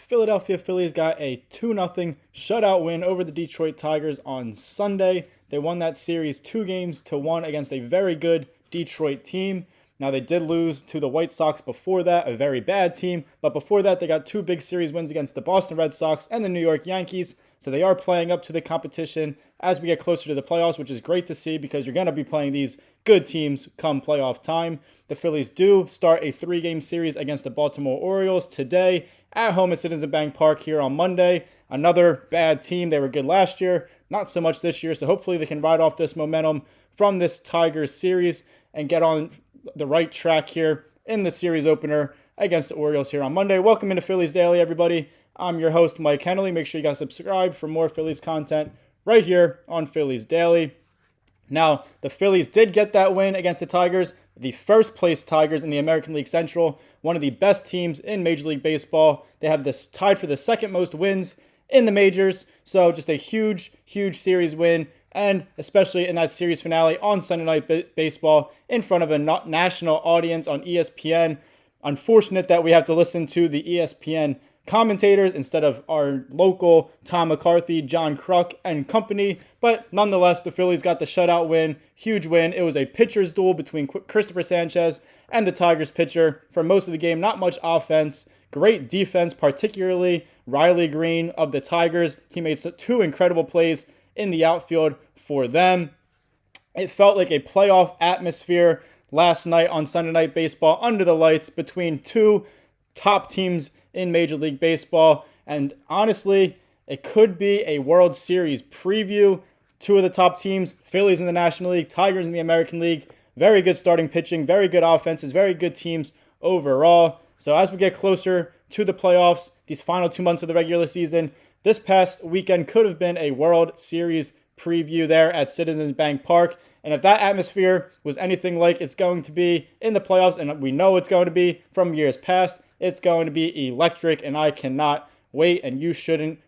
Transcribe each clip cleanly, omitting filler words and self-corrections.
Philadelphia Phillies got a 2-0 shutout win over the Detroit Tigers on Sunday. They won that series 2-1 against a very good Detroit team. Now, they did lose to the White Sox before that, a very bad team. But before that, they got two big series wins against the Boston Red Sox and the New York Yankees. So they are playing up to the competition as we get closer to the playoffs, which is great to see because you're going to be playing these good teams come playoff time. The Phillies do start a 3-game series against the Baltimore Orioles today at home at Citizens Bank Park here on Monday. Another bad team. They were good last year, not so much this year. So hopefully they can ride off this momentum from this Tigers series and get on the right track here in the series opener against the Orioles here on Monday. Welcome into Phillies Daily, everybody. I'm your host, Mike Henley. Make sure you guys subscribe for more Phillies content right here on Phillies Daily. Now, the Phillies did get that win against the Tigers, the first place Tigers in the American League Central, one of the best teams in Major League Baseball. They have this tied for the second most wins in the majors. So just a huge, huge series win. And especially in that series finale on Sunday Night Baseball in front of a national audience on ESPN. Unfortunate that we have to listen to the ESPN commentators instead of our local Tom McCarthy, John Kruk, and company. But nonetheless, the Phillies got the shutout win. Huge win. It was a pitcher's duel between Christopher Sanchez and the Tigers pitcher for most of the game. Not much offense. Great defense, particularly Riley Green of the Tigers. He made two incredible plays in the outfield for them. It felt like a playoff atmosphere last night on Sunday Night Baseball under the lights between two top teams in Major League Baseball. And honestly, it could be a World Series preview. Two of the top teams, Phillies in the National League, Tigers in the American League. Very good starting pitching, very good offenses, very good teams overall. So as we get closer to the playoffs, these final 2 months of the regular season, this past weekend could have been a World Series preview there at Citizens Bank Park. And if that atmosphere was anything like it's going to be in the playoffs, and we know it's going to be from years past, it's going to be electric, and I cannot wait, and you shouldn't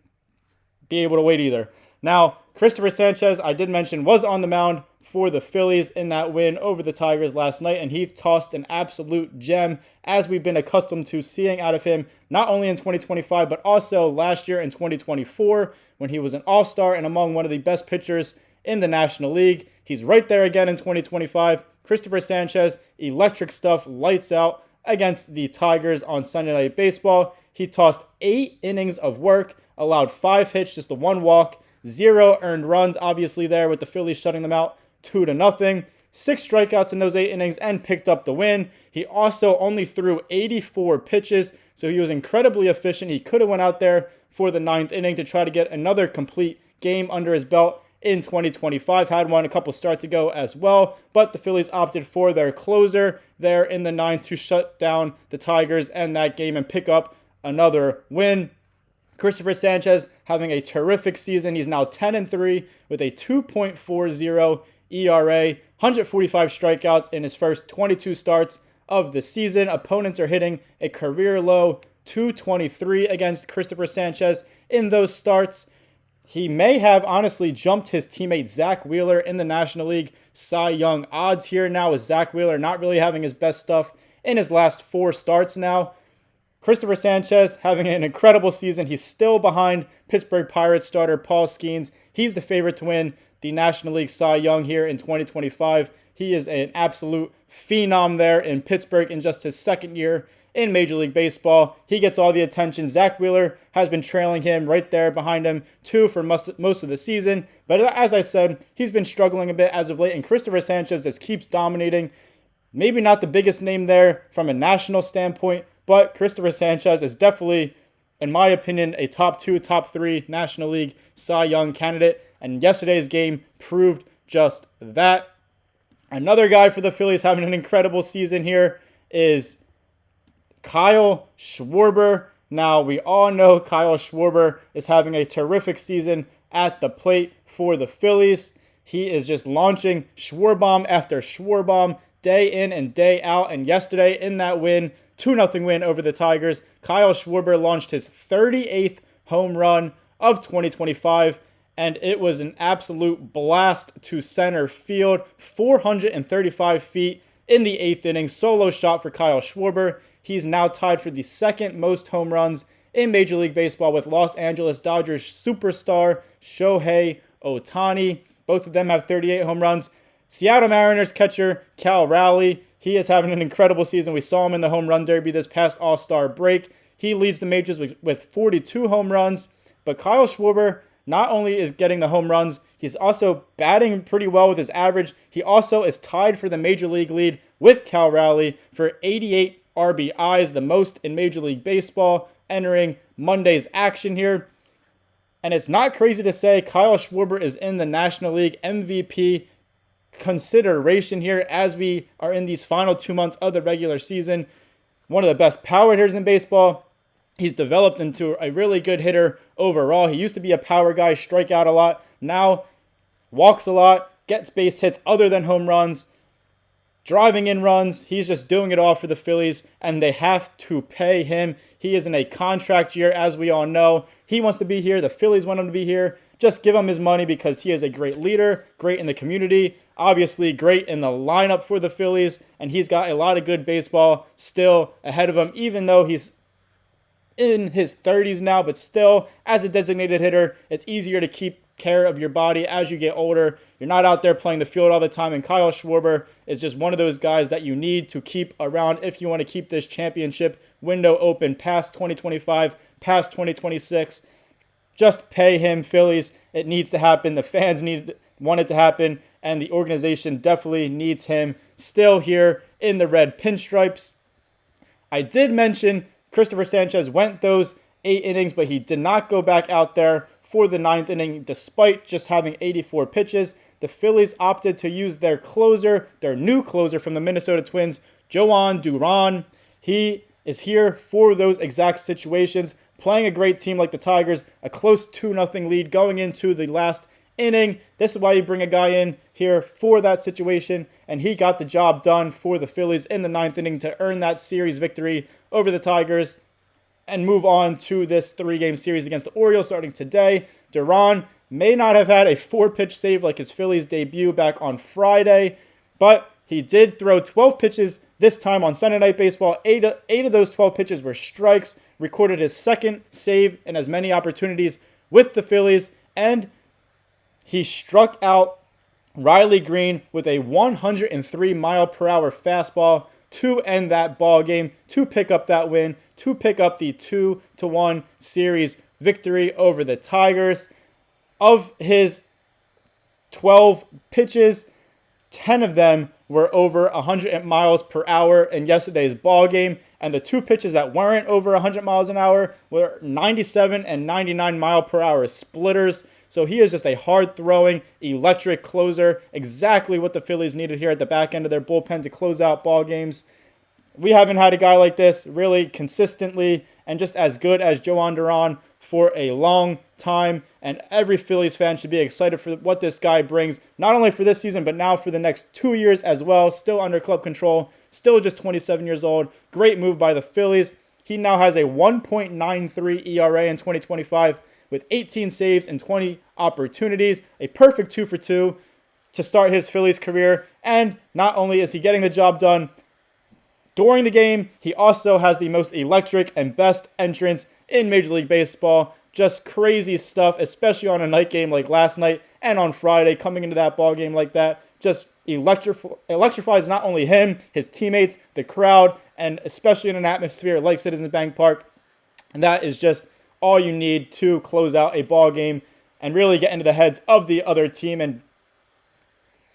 be able to wait either. Now, Christopher Sanchez, I did mention, was on the mound for the Phillies in that win over the Tigers last night, and he tossed an absolute gem, as we've been accustomed to seeing out of him, not only in 2025, but also last year in 2024, when he was an all-star and among one of the best pitchers in the National League. He's right there again in 2025. Christopher Sanchez, electric stuff, lights out against the Tigers on Sunday Night Baseball. He tossed 8 innings of work, allowed 5 hits, just the 1 walk, 0 earned runs, obviously there with the Phillies shutting them out 2-0. 6 strikeouts in those 8 innings and picked up the win. He also only threw 84 pitches, so he was incredibly efficient. He could have went out there for the 9th inning to try to get another complete game under his belt in 2025. Had one a couple starts ago as well, but the Phillies opted for their closer there in the 9th to shut down the Tigers and that game and pick up another win. Christopher Sanchez having a terrific season. He's now 10-3 with a 2.40 ERA, 145 strikeouts in his first 22 starts of the season. Opponents are hitting a career low 223 against Christopher Sanchez in those starts. He may have honestly jumped his teammate Zach Wheeler in the National League Cy Young odds here now, with Zach Wheeler not really having his best stuff in his last 4 starts now. Christopher Sanchez having an incredible season. He's still behind Pittsburgh Pirates starter Paul Skeens. He's the favorite to win the National League Cy Young here in 2025. He is an absolute phenom there in Pittsburgh in just his second year in Major League Baseball. He gets all the attention. Zach Wheeler has been trailing him right there behind him too for most of the season. But as I said, he's been struggling a bit as of late, and Christopher Sanchez just keeps dominating. Maybe not the biggest name there from a national standpoint, but Christopher Sanchez is definitely, in my opinion, a top 2, top 3 National League Cy Young candidate. And yesterday's game proved just that. Another guy for the Phillies having an incredible season here is Kyle Schwarber. Now, we all know Kyle Schwarber is having a terrific season at the plate for the Phillies. He is just launching Schwarbomb after Schwarbomb day in and day out. And yesterday in that win, 2-0 win over the Tigers, Kyle Schwarber launched his 38th home run of 2025. And it was an absolute blast to center field, 435 feet in the 8th inning. Solo shot for Kyle Schwarber. He's now tied for the second most home runs in Major League Baseball with Los Angeles Dodgers superstar Shohei Ohtani. Both of them have 38 home runs. Seattle Mariners catcher Cal Raleigh, he is having an incredible season. We saw him in the home run derby this past All-Star break. He leads the majors with 42 home runs. But Kyle Schwarber not only is getting the home runs, he's also batting pretty well with his average. He also is tied for the Major League lead with Cal Raleigh for 88 RBIs, the most in Major League Baseball, entering Monday's action here. And it's not crazy to say Kyle Schwarber is in the National League MVP consideration here as we are in these final 2 months of the regular season. One of the best power hitters in baseball. He's developed into a really good hitter overall. He used to be a power guy, strike out a lot. Now walks a lot, gets base hits other than home runs, driving in runs. He's just doing it all for the Phillies, and they have to pay him. He is in a contract year, as we all know. He wants to be here. The Phillies want him to be here. Just give him his money because he is a great leader, great in the community, obviously great in the lineup for the Phillies, and he's got a lot of good baseball still ahead of him, even though he's in his 30s now. But still, as a designated hitter, it's easier to keep care of your body as you get older. You're not out there playing the field all the time, and Kyle Schwarber is just one of those guys that you need to keep around if you want to keep this championship window open past 2025, past 2026. Just pay him, Phillies. It needs to happen. The fans want it to happen, and the organization definitely needs him still here in the red pinstripes. I did mention Christopher Sanchez went those 8 innings, but he did not go back out there for the 9th inning despite just having 84 pitches. The Phillies opted to use their closer, their new closer from the Minnesota Twins, Duran. He is here for those exact situations, playing a great team like the Tigers, a close 2-0 lead going into the last inning. This is why you bring a guy in here for that situation, and he got the job done for the Phillies in the 9th inning to earn that series victory over the Tigers and move on to this 3-game series against the Orioles starting today. Duran may not have had a 4-pitch save like his Phillies debut back on Friday, but he did throw 12 pitches this time on Sunday Night Baseball. Eight of those 12 pitches were strikes, recorded his second save in as many opportunities with the Phillies, and he struck out Riley Green with a 103-mile-per-hour fastball to end that ball game, to pick up that win, to pick up the 2-1 series victory over the Tigers. Of his 12 pitches, 10 of them were over 100 miles per hour in yesterday's ball game, and the 2 pitches that weren't over 100 miles an hour were 97 and 99 mile per hour splitters. So he is just a hard-throwing, electric closer, exactly what the Phillies needed here at the back end of their bullpen to close out ball games. We haven't had a guy like this really consistently and just as good as Jhoan Duran for a long time, and every Phillies fan should be excited for what this guy brings, not only for this season, but now for the next 2 years as well. Still under club control, still just 27 years old. Great move by the Phillies. He now has a 1.93 ERA in 2025 with 18 saves and 20 opportunities, a perfect 2 for 2 to start his Phillies career. And not only is he getting the job done during the game, he also has the most electric and best entrance in Major League Baseball. Just crazy stuff, especially on a night game like last night and on Friday, coming into that ball game like that. Just electrifies not only him, his teammates, the crowd, and especially in an atmosphere like Citizens Bank Park. And that is just all you need to close out a ball game and really get into the heads of the other team and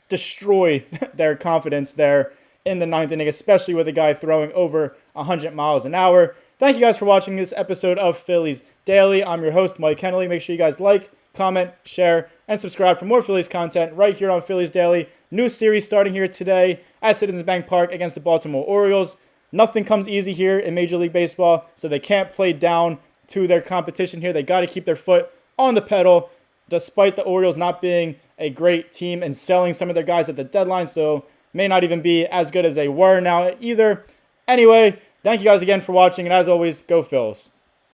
destroy their confidence there in the 9th inning, especially with a guy throwing over 100 miles an hour. Thank you guys for watching this episode of Phillies Daily. I'm your host, Mike Kennelly. Make sure you guys like, comment, share, and subscribe for more Phillies content right here on Phillies Daily. New series starting here today at Citizens Bank Park against the Baltimore Orioles. Nothing comes easy here in Major League Baseball, so they can't play down to their competition here. They got to keep their foot on the pedal, despite the Orioles not being a great team and selling some of their guys at the deadline, so may not even be as good as they were now either. Anyway, thank you guys again for watching, and as always, go Phils.